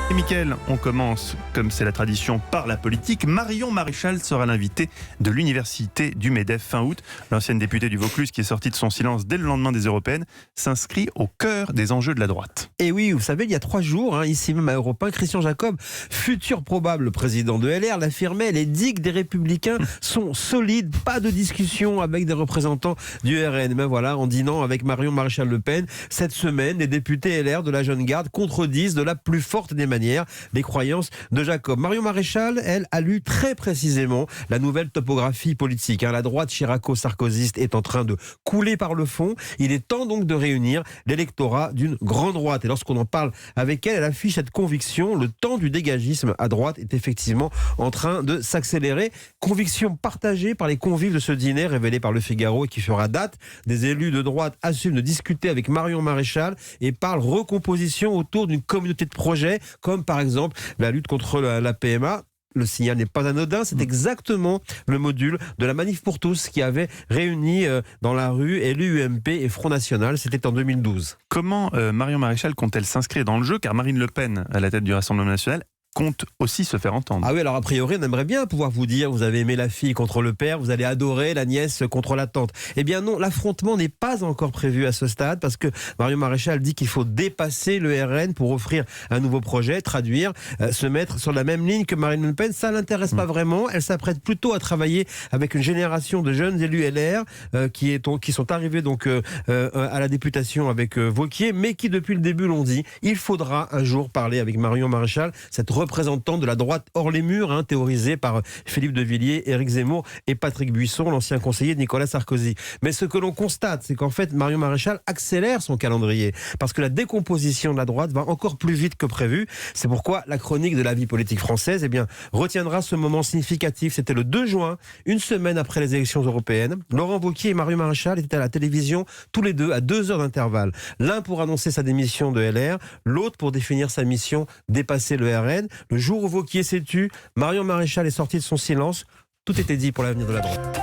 Et Mickaël, on commence, comme c'est la tradition, par la politique. Marion Maréchal sera l'invitée de l'université du MEDEF fin août. L'ancienne députée du Vaucluse, qui est sortie de son silence dès le lendemain des européennes, s'inscrit au cœur des enjeux de la droite. Et oui, vous savez, il y a 3 jours, ici même à Europe 1, Christian Jacob, futur probable président de LR, l'affirmait, les digues des Républicains sont solides, pas de discussion avec des représentants du RN. Mais voilà, en dînant avec Marion Maréchal Le Pen, cette semaine, les députés LR de la jeune garde contredisent de la plus forte des manières les croyances de Jacob. Marion Maréchal, elle, a lu très précisément la nouvelle topographie politique. La droite chiraco-sarkozyste est en train de couler par le fond. Il est temps donc de réunir l'électorat d'une grande droite. Et lorsqu'on en parle avec elle, elle affiche cette conviction. Le temps du dégagisme à droite est effectivement en train de s'accélérer. Conviction partagée par les convives de ce dîner révélé par Le Figaro et qui fera date. Des élus de droite assument de discuter avec Marion Maréchal et parlent recomposition autour d'une communauté de projets, comme par exemple la lutte contre la PMA. Le signal n'est pas anodin, c'est exactement le module de la Manif pour tous qui avait réuni dans la rue LUMP et Front National, c'était en 2012. Comment Marion Maréchal compte-t-elle s'inscrire dans le jeu? Car Marine Le Pen, à la tête du Rassemblement national, compte aussi se faire entendre. Ah oui, alors a priori, on aimerait bien pouvoir vous dire, vous avez aimé la fille contre le père, vous allez adorer la nièce contre la tante. Eh bien non, l'affrontement n'est pas encore prévu à ce stade parce que Marion Maréchal dit qu'il faut dépasser le RN pour offrir un nouveau projet, traduire, se mettre sur la même ligne que Marine Le Pen. Ça l'intéresse pas vraiment. Elle s'apprête plutôt à travailler avec une génération de jeunes élus LR qui sont arrivés donc à la députation avec Wauquiez, mais qui depuis le début l'ont dit, il faudra un jour parler avec Marion Maréchal, cette représentant de la droite hors les murs, théorisé par Philippe de Villiers, Éric Zemmour et Patrick Buisson, l'ancien conseiller de Nicolas Sarkozy. Mais ce que l'on constate, c'est qu'en fait, Marion Maréchal accélère son calendrier, parce que la décomposition de la droite va encore plus vite que prévu. C'est pourquoi la chronique de la vie politique française retiendra ce moment significatif. C'était le 2 juin, une semaine après les élections européennes. Laurent Wauquiez et Marion Maréchal étaient à la télévision, tous les deux, à 2 heures d'intervalle. L'un pour annoncer sa démission de LR, l'autre pour définir sa mission, dépasser le RN. Le jour où Wauquiez s'est tu, Marion Maréchal est sortie de son silence. Tout était dit pour l'avenir de la droite.